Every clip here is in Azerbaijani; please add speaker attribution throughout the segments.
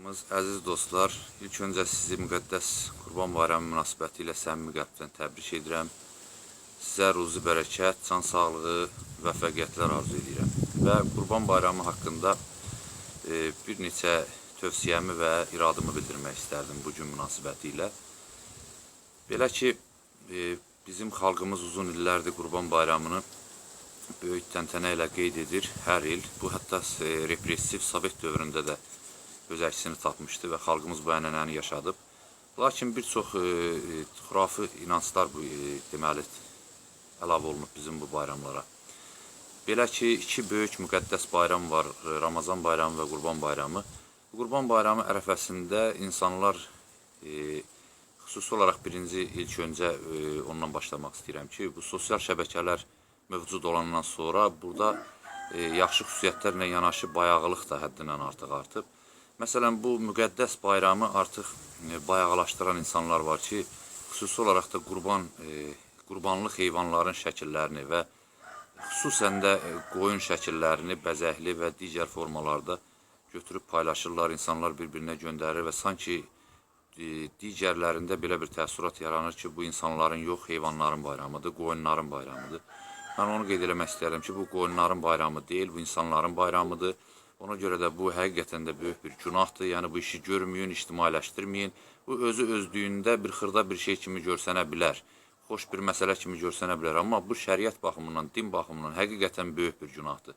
Speaker 1: Əziz dostlar, ilk öncə sizi müqəddəs Qurban Bayramı münasibəti ilə səmimi qəlbdən təbrik edirəm. Sizə ruzi bərəkət, can sağlığı, müvəffəqiyyətlər arzu edirəm. Və Qurban Bayramı haqqında bir neçə tövsiyəmi və iradımı bildirmək istərdim bugün münasibəti ilə. Belə ki, bizim xalqımız uzun illərdir Qurban Bayramını böyük təntənə ilə qeyd edir hər il. Bu, hətta repressiv Sovet dövründə də öz əksini tapmışdı və xalqımız bu ənənəni yaşadıb. Lakin bir çox xurafi inanclar deməli əlavə olunub bizim bu bayramlara. Belə ki, iki böyük müqəddəs bayram var, Ramazan bayramı və Qurban bayramı. Qurban bayramı ərəfəsində insanlar, xüsusi olaraq ilk öncə ondan başlamaq istəyirəm ki, bu sosial şəbəkələr mövcud olandan sonra burada yaxşı xüsusiyyətlərlə yanaşı bayağılıq da həddindən artıq artıb. Məsələn, bu müqəddəs bayramı artıq bayağılaşdıran insanlar var ki, xüsusi olaraq da qurbanlıq heyvanların şəkillərini və xüsusən də qoyun şəkillərini bəzəkli və digər formalarda götürüb paylaşırlar, insanlar bir-birinə göndərir və sanki digərlərində belə bir təəssürat yaranır ki, bu insanların yox, heyvanların bayramıdır, qoyunların bayramıdır. Mən onu qeyd eləmək istəyirəm ki, bu qoyunların bayramı deyil, bu insanların bayramıdır. Ona görə də bu həqiqətən də böyük bir günahdır. Yəni bu işi görməyin, ictimailəşdirməyin. Bu özü özlüyündə bir xırda bir şey kimi görsənə bilər. Xoş bir məsələ kimi görsənə bilər. Amma bu şəriət baxımından, din baxımından həqiqətən böyük bir günahdır.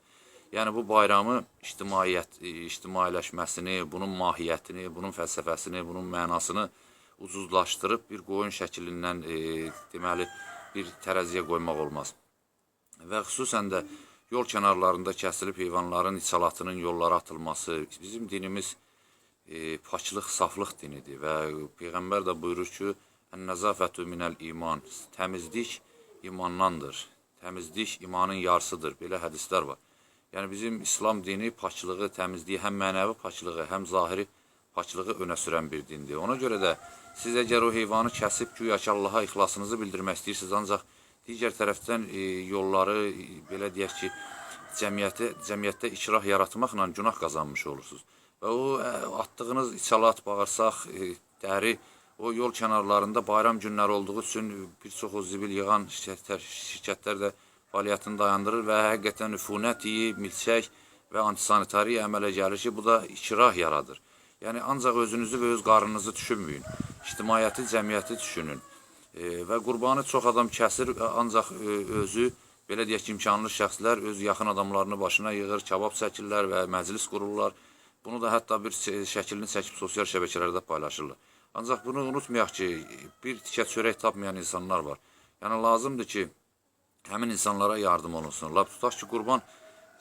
Speaker 1: Yəni bu bayramı ictimailəşməsini, bunun mahiyyətini, bunun fəlsəfəsini, bunun mənasını ucuzlaşdırıb bir qoyun şəklindən deməli bir tərəziyə qoymaq olmaz. Və xüsusən də yol kənarlarında kəsilib heyvanların içalatının yollara atılması, bizim dinimiz paçlıq, saflıq dinidir və Peyğəmbər də buyurur ki, "Ən-nəzafətü minəl iman", təmizlik imandandır, təmizlik imanın yarısıdır, belə hədislər var. Yəni bizim İslam dini paçlığı, təmizliyi, həm mənəvi paçlığı, həm zahiri paçlığı önə sürən bir dindir. Ona görə də siz əgər o heyvanı kəsib güya ki, Allaha ixlasınızı bildirmək istəyirsiniz, ancaq digər tərəfdən yolları, belə deyək ki, cəmiyyətdə ikrah yaratmaqla günah qazanmış olursunuz. Və o atdığınız içalat, bağırsaq, dəri, o yol kənarlarında bayram günləri olduğu üçün bir çox o zibil yığan şirkətlər də fəaliyyətini dayandırır və həqiqətən üfunət, milçək və antisanitariya əmələ gəlir ki, bu da ikrah yaradır. Yəni ancaq özünüzü və öz qarnınızı düşünməyin, ictimaiyyəti, cəmiyyəti düşünün. Və qurbanı çox adam kəsir, ancaq özü, belə deyək ki, imkanlı şəxslər öz yaxın adamlarını başına yığır, kabab çəkirlər və məclis qururlar. Bunu da hətta bir şəklini çəkib sosial şəbəkələrdə paylaşırlar. Ancaq bunu unutmayaq ki, bir tikə çörək tapmayan insanlar var. Yəni lazımdır ki, həmin insanlara yardım olunsun. Lap tutaq ki, qurban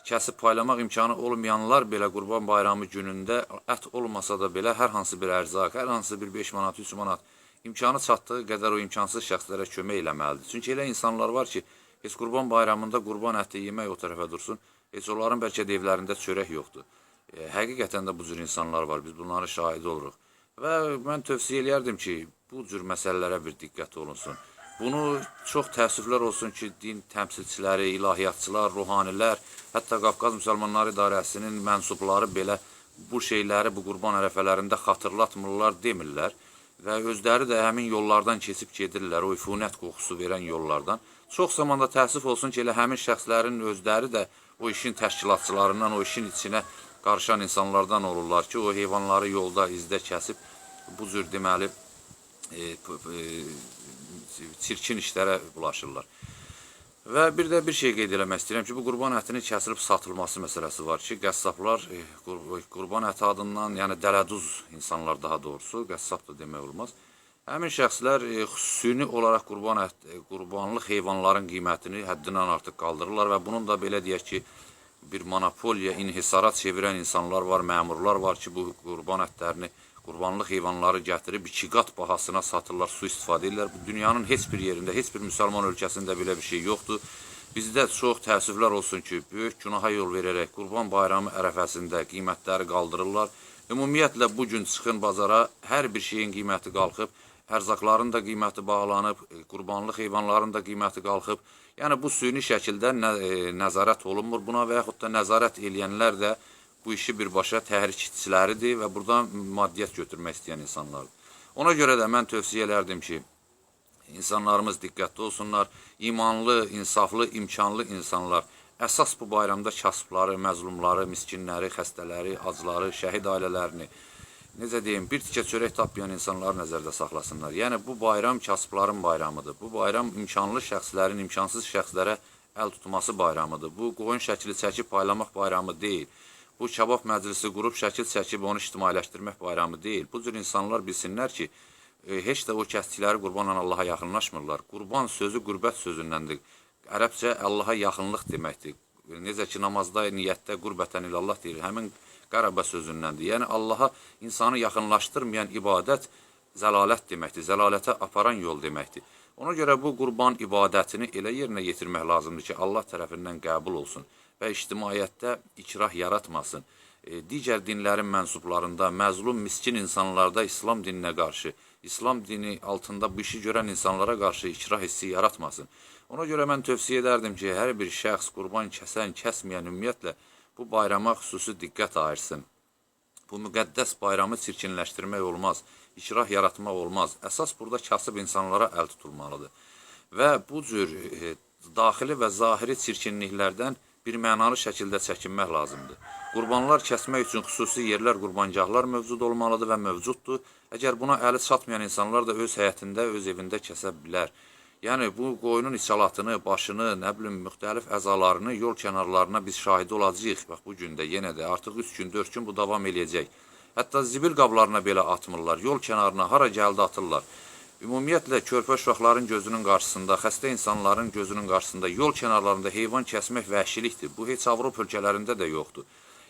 Speaker 1: kəsib paylamaq imkanı olmayanlar belə Qurban bayramı günündə ət olmasa da belə hər hansı bir ərzaq, hər hansı bir 5 manat, 3 manat imkanı çatdığı qədər o imkansız şəxslərə kömək eləməlidir. Çünki elə insanlar var ki, heç Qurban bayramında qurban əti yemək o tərəfə dursun, heç onların bəlkə də evlərində çörək yoxdur. Həqiqətən də bu cür insanlar var, biz bunları şahidi oluruq. Və mən tövsiyə eləyərdim ki, bu cür məsələlərə bir diqqət olunsun. Bunu çox təəssüflər olsun ki, din təmsilçiləri, ilahiyyatçılar, ruhanilər, hətta Qafqaz Müsəlmanları İdarəsinin mənsubları belə bu şeyləri bu qurban ərəfələrində xatırlatmırlar, demirlər. Və özləri də həmin yollardan keçib gedirlər, o üfunət qoxusu verən yollardan. Çox zamanda təəssüf olsun ki, elə həmin şəxslərin özləri də o işin təşkilatçılarından, o işin içinə qarışan insanlardan olurlar ki, o heyvanları yolda, izdə kəsib bu cür deməli çirkin işlərə bulaşırlar. Və bir də bir şey qeyd eləmək istəyirəm ki, bu qurban ətinin kəsilib satılması məsələsi var ki, qəssablar qurban əti adından, yəni dələduz insanlar daha doğrusu, qəssab da demək olmaz. Həmin şəxslər xüsusi olaraq qurbanlıq heyvanların qiymətini həddindən artıq qaldırırlar və bunun da belə deyək ki, bir monopoliya, inhisara çevirən insanlar var, məmurlar var ki, bu qurban ətlərini, qurbanlıq heyvanları gətirib 2 qat bahasına satırlar, su istifadə edirlər. Bu dünyanın heç bir yerində, heç bir müsəlman ölkəsində belə bir şey yoxdur. Bizdə çox təəssüflər olsun ki, böyük günaha yol verərək Qurban bayramı ərəfəsində qiymətləri qaldırırlar. Ümumiyyətlə bu gün çıxın bazara, hər bir şeyin qiyməti qalxıb, ərzaqların da qiyməti bağlanıb, qurbanlıq heyvanların da qiyməti qalxıb. Yəni bu süni şəkildə nəzarət olunmur buna və yaxud da nəzarət eləyənlər də bu işi birbaşa təhrikçiləridir və buradan maddiyyat götürmək istəyən insanlardır. Ona görə də mən tövsiyə edərdim ki, insanlarımız diqqətli olsunlar, imanlı, insaflı, imkanlı insanlar əsas bu bayramda kasıbları, məzlumları, miskinləri, xəstələri, acıları, şəhid ailələrini, necə deyim, bir tikə çörək tapmayan insanları nəzərdə saxlasınlar. Yəni, bu bayram kasıbların bayramıdır. Bu bayram imkanlı şəxslərin imkansız şəxslərə əl tutması bayramıdır. Bu, qoyun şəkili çəkib paylamaq bayramı deyil. Bu, kabab məclisi qurub şəkil çəkib onu ictimailəşdirmək bayramı deyil. Bu cür insanlar bilsinlər ki, heç də o kəsdikləri qurbanla Allaha yaxınlaşmırlar. Qurban sözü qürbət sözündəndir. Ərəbcə Allaha yaxınlıq deməkdir. Necə ki, namazda, niyyətdə qurbətən ilallah deyir, həmin qərəbə sözündəndir. Yəni, Allaha insanı yaxınlaşdırmayan ibadət zəlalət deməkdir, zəlalətə aparan yol deməkdir. Ona görə bu qurban ibadətini elə yerinə yetirmək lazımdır ki, Allah tərəfindən qəbul olsun və ictimaiyyətdə ikrah yaratmasın. Digər dinlərin mənsublarında, məzlum, miskin insanlarda İslam dininə qarşı, İslam dini altında bu işi görən insanlara qarşı ikrah hissi yaratmasın. Ona görə mən tövsiyə edərdim ki, hər bir şəxs qurban kəsən, kəsməyən ümumiyyətlə bu bayrama xüsusi diqqət ayırsın. Bu müqəddəs bayramı çirkinləşdirmək olmaz, ikrah yaratmaq olmaz. Əsas burada kasıb insanlara əl tutulmalıdır. Və bu cür daxili və zahiri çirkinliklərdən bir mənalı şəkildə çəkinmək lazımdır. Qurbanlar kəsmək üçün xüsusi yerlər, qurbancaqlar mövcud olmalıdır və mövcuddur. Əgər buna əli çatmayan insanlar da öz həyətində, öz evində kəsə bilər. Yəni, bu qoyunun içalatını, başını, nə bilim, müxtəlif əzalarını yol kənarlarına biz şahidi olacağıq. Bax, bu gün də, yenə də, artıq 3 gün, 4 gün bu davam eləyəcək. Hətta zibil qablarına belə atmırlar, yol kənarına, hara gəldi atırlar. Ümumiyyətlə, körpə uşaqların gözünün qarşısında, xəstə insanların gözünün qarşısında, yol kənarlarında heyvan kəsmək vəhşilikdir. Bu, heç Avropa ölkələrində də yoxdur.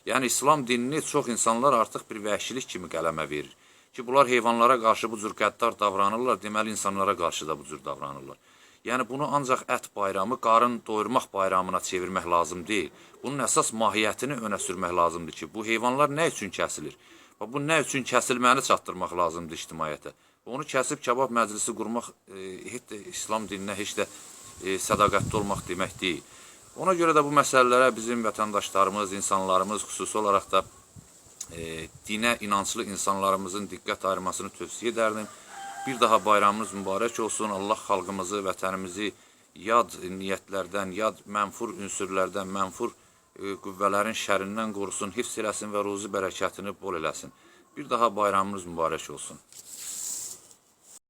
Speaker 1: Yəni, İslam dinini çox insanlar artıq bir vəhşilik kimi qələmə verir. Ki, bunlar heyvanlara qarşı bu cür qəddar davranırlar, deməli, insanlara qarşı da bu cür davranırlar. Yəni, bunu ancaq ət bayramı, qarın doyurmaq bayramına çevirmək lazım deyil. Bunun əsas mahiyyətini önə sürmək lazımdır ki, bu heyvanlar nə üçün kəsilir? Bu, nə üçün kəsilməni çatdırmaq lazımdır ictimaiyyətə? Onu kəsib kabab məclisi qurmaq İslam dininə heç də sədaqətli olmaq demək deyil. Ona görə də bu məsələlərə bizim vətəndaşlarımız, insanlarımız xüsusi olaraq da dinə inanclı insanlarımızın diqqət ayırmasını tövsiyə edərdim. Bir daha bayramımız mübarək olsun. Allah xalqımızı, vətənimizi yad niyyətlərdən, yad mənfur ünsürlərdən, mənfur qüvvələrin şərindən qorusun, hifz eləsin və ruzi bərəkətini bol eləsin. Bir daha bayramımız mübarək olsun.